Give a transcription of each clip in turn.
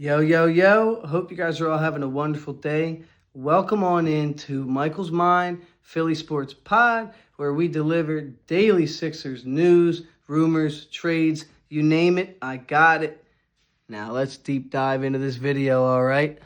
Yo, yo, yo. Hope you guys are all having a wonderful day. Welcome on in to Michael's Mind, Philly Sports Pod, where we deliver daily Sixers news, rumors, trades, you name it, I got it. Now let's deep dive into this video, all right?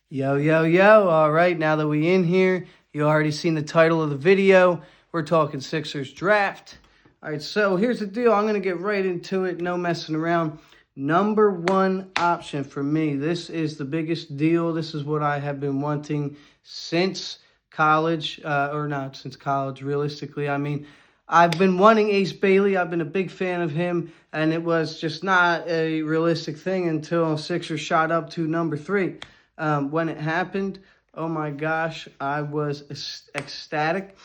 Yo, yo, yo. All right, now that we in here, you already seen the title of the video. We're talking Sixers draft. All right, so here's the deal. I'm going to get right into it. No messing around. Number one option for me. This is the biggest deal. This is what I have been wanting since college, or not since college, realistically. I mean, I've been wanting Ace Bailey. I've been a big fan of him, and it was just not a realistic thing until Sixers shot up to number 3. When it happened, oh my gosh, I was ecstatic.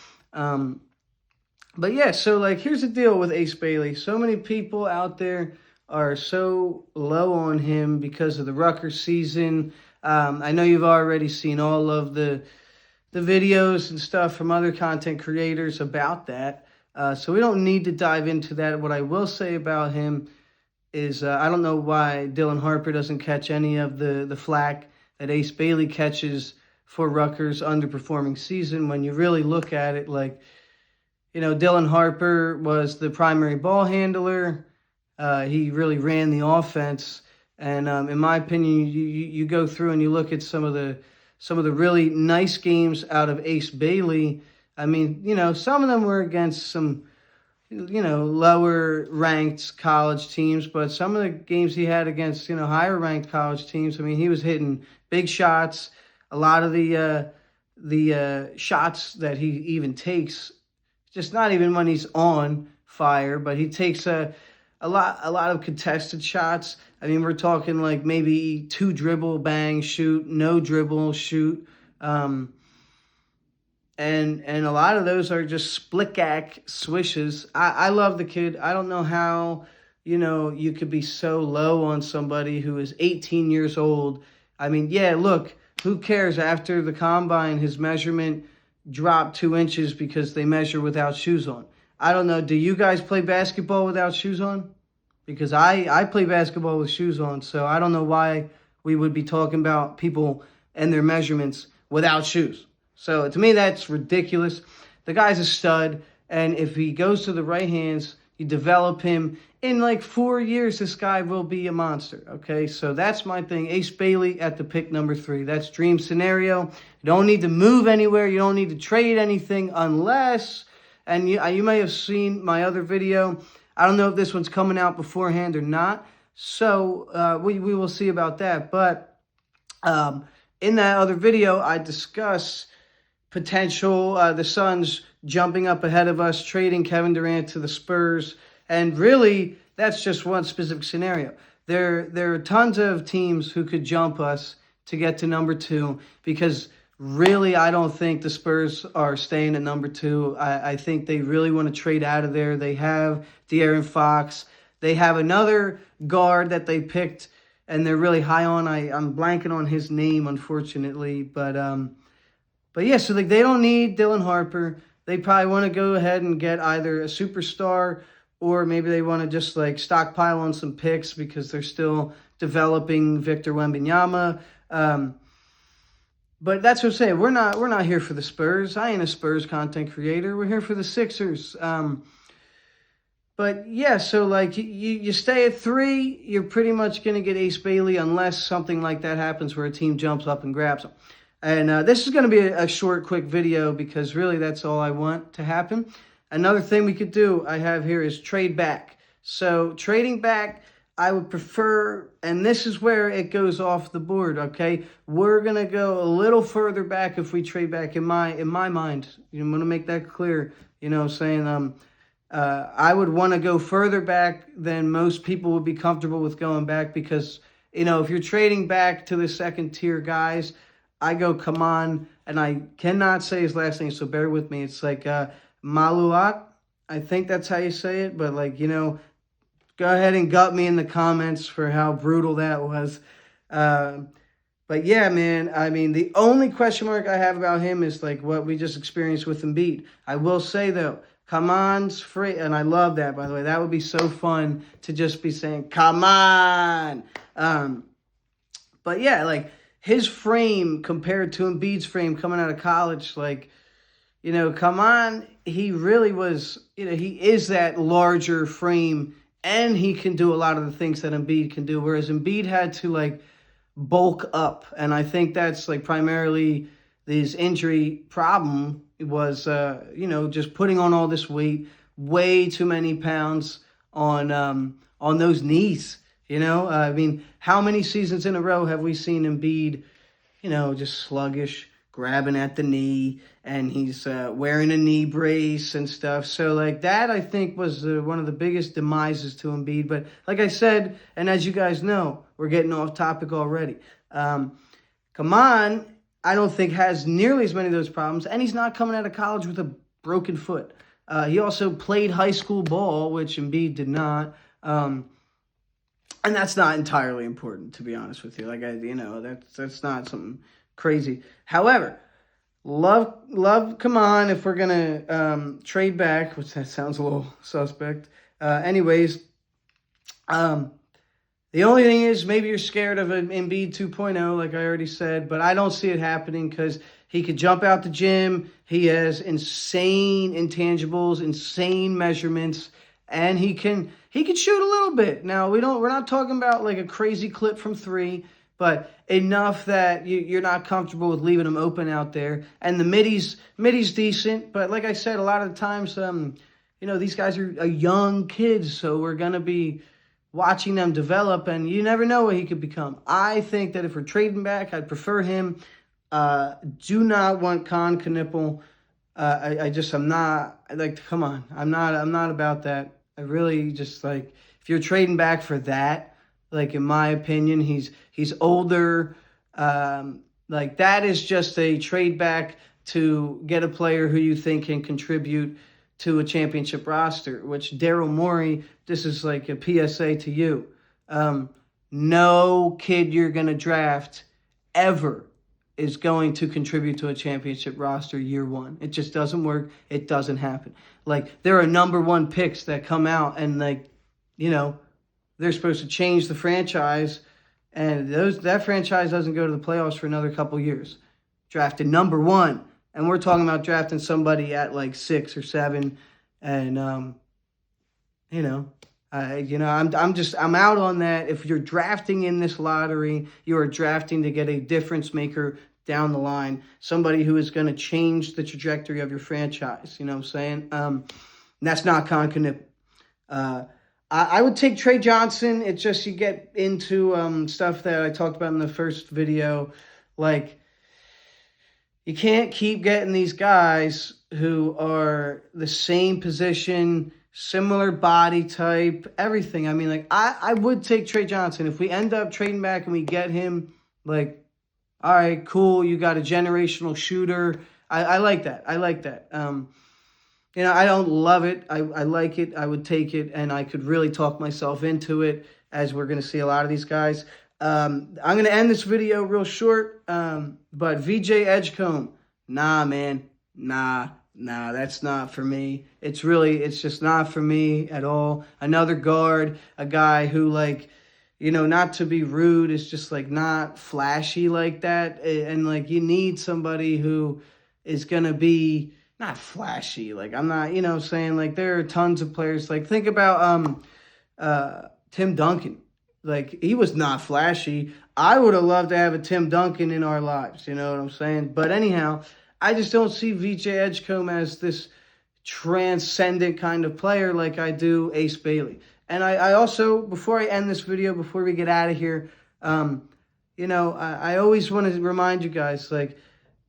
But yeah, so like here's the deal with Ace Bailey. So many people out there are so low on him because of the Rutgers season. I know you've already seen all of the videos and stuff from other content creators about that. So we don't need to dive into that. What I will say about him is I don't know why Dylan Harper doesn't catch any of the flack that Ace Bailey catches for Rutgers' underperforming season. When you really look at it, like, Dylan Harper was the primary ball handler. He really ran the offense. And in my opinion, you go through and you look at some of the really nice games out of Ace Bailey. I mean, some of them were against some, lower ranked college teams, but some of the games he had against, higher ranked college teams, I mean, he was hitting big shots. A lot of the shots that he even takes, just not even when he's on fire, but he takes a lot of contested shots. I mean, we're talking like maybe 2 dribble, bang, shoot, no dribble, shoot. And a lot of those are just split-gack swishes. I love the kid. I don't know how, you could be so low on somebody who is 18 years old. I mean, yeah, look, who cares? After the combine, his measurement dropped 2 inches because they measure without shoes on. I don't know. Do you guys play basketball without shoes on? Because I play basketball with shoes on, so I don't know why we would be talking about people and their measurements without shoes. So to me, that's ridiculous. The guy's a stud, and if he goes to the right hands, you develop him. In like 4 years, this guy will be a monster, okay? So that's my thing. Ace Bailey at the pick number 3. That's dream scenario. You don't need to move anywhere. You don't need to trade anything unless, and you may have seen my other video. I don't know if this one's coming out beforehand or not. So we will see about that. But in that other video, I discuss potential, the Suns jumping up ahead of us, trading Kevin Durant to the Spurs. And really, that's just one specific scenario. There are tons of teams who could jump us to get to number 2 because really, I don't think the Spurs are staying at number 2. I think they really want to trade out of there. They have De'Aaron Fox. They have another guard that they picked, and they're really high on. I'm blanking on his name, unfortunately. But yeah, so like they don't need Dylan Harper. They probably want to go ahead and get either a superstar or maybe they want to just like stockpile on some picks because they're still developing Victor Wembanyama. But that's what I'm saying. We're not here for the Spurs. I ain't a Spurs content creator. We're here for the Sixers. But yeah, so like you stay at 3, you're pretty much going to get Ace Bailey unless something like that happens where a team jumps up and grabs him. And this is going to be a short, quick video because really that's all I want to happen. Another thing we could do I have here is trade back. So trading back, I would prefer, and this is where it goes off the board, okay? We're going to go a little further back if we trade back in my mind. I'm going to make that clear, saying I would want to go further back than most people would be comfortable with going back because, if you're trading back to the second tier guys, I go Kaman, and I cannot say his last name, so bear with me. It's like Maluak. I think that's how you say it, but like, go ahead and gut me in the comments for how brutal that was. But yeah, man, I mean, the only question mark I have about him is like what we just experienced with Embiid. I will say, though, Come on's free. And I love that, by the way. That would be so fun to just be saying, come on. But yeah, like his frame compared to Embiid's frame coming out of college, like, come on. He really was, he is that larger frame, and he can do a lot of the things that Embiid can do. Whereas Embiid had to like bulk up. And I think that's like primarily his injury problem was, just putting on all this weight, way too many pounds on those knees. I mean, how many seasons in a row have we seen Embiid, just sluggish, grabbing at the knee, and he's wearing a knee brace and stuff. So like that, I think was one of the biggest demises to Embiid. But like I said, and as you guys know, we're getting off topic already. Come on, I don't think has nearly as many of those problems, and he's not coming out of college with a broken foot. He also played high school ball, which Embiid did not. And that's not entirely important, to be honest with you. Like, that's not something crazy. However, love, come on, if we're going to trade back, which that sounds a little suspect. Anyways, the only thing is maybe you're scared of an Embiid 2.0, like I already said, but I don't see it happening because he could jump out the gym. He has insane intangibles, insane measurements, and he can shoot a little bit. Now, we're not talking about like a crazy clip from three, but enough that you're not comfortable with leaving him open out there. And the middies decent, but like I said, a lot of the times, these guys are young kids, so we're going to be watching them develop, and you never know what he could become. I think that if we're trading back, I'd prefer him. Do not want Con Knipple. I'm not, like, come on. I'm not about that. I really just, like, if you're trading back for that, like, in my opinion, he's older. Like, that is just a trade back to get a player who you think can contribute to a championship roster, which Daryl Morey, this is like a PSA to you. No kid you're going to draft ever is going to contribute to a championship roster year one. It just doesn't work. It doesn't happen. Like, there are number one picks that come out and, like, they're supposed to change the franchise, and that franchise doesn't go to the playoffs for another couple years. Drafted number one. And we're talking about drafting somebody at like 6 or 7, and I'm out on that. If you're drafting in this lottery, you are drafting to get a difference maker down the line, somebody who is going to change the trajectory of your franchise. You know what I'm saying? That's not Con Knipple. I would take Trey Johnson. It's just you get into stuff that I talked about in the first video, like, you can't keep getting these guys who are the same position, similar body type, everything. I mean, like, I would take Trey Johnson. If we end up trading back and we get him, like, all right, cool, you got a generational shooter. I like that. I like that. I don't love it. I like it. I would take it, and I could really talk myself into it, as we're going to see a lot of these guys. I'm going to end this video real short, but VJ Edgecombe, nah, man, nah, that's not for me. It's just not for me at all. Another guard, a guy who, like, not to be rude, is just, like, not flashy like that, and, like, you need somebody who is going to be not flashy. Like, I'm not, saying, like, there are tons of players, like, think about Tim Duncan. Like, he was not flashy. I would have loved to have a Tim Duncan in our lives, you know what I'm saying? But anyhow, I just don't see VJ Edgecombe as this transcendent kind of player like I do Ace Bailey. And I also, before I end this video, before we get out of here, I always want to remind you guys, like,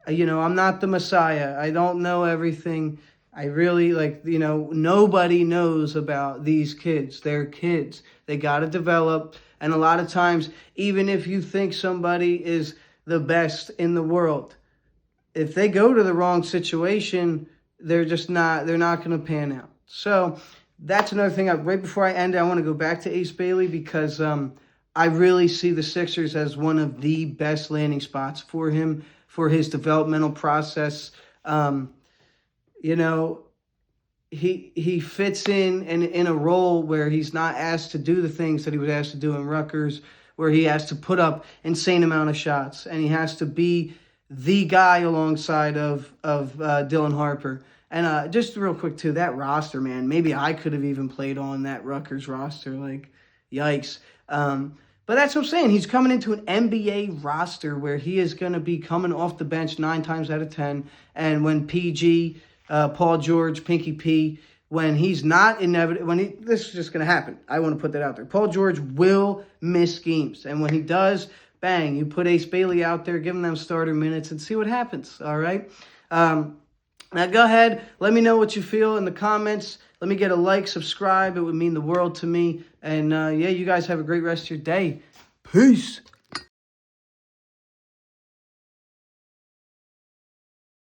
I'm not the Messiah. I don't know everything. I really, like, nobody knows about these kids. They're kids. They got to develop. And a lot of times, even if you think somebody is the best in the world, if they go to the wrong situation, they're not going to pan out. So that's another thing. Right before I end, I want to go back to Ace Bailey, because I really see the Sixers as one of the best landing spots for him, for his developmental process. he fits in a role where he's not asked to do the things that he was asked to do in Rutgers, where he has to put up insane amount of shots, and he has to be the guy alongside of Dylan Harper. And just real quick too, that roster, man, maybe I could have even played on that Rutgers roster. Like, yikes. But that's what I'm saying. He's coming into an NBA roster where he is going to be coming off the bench 9 times out of 10. And when PG, Paul George, Pinky P, when he's not inevitable, this is just going to happen. I want to put that out there. Paul George will miss games. And when he does, bang, you put Ace Bailey out there, give him them starter minutes and see what happens. All right. Now go ahead, let me know what you feel in the comments. Let me get a like, subscribe. It would mean the world to me. And yeah, you guys have a great rest of your day. Peace.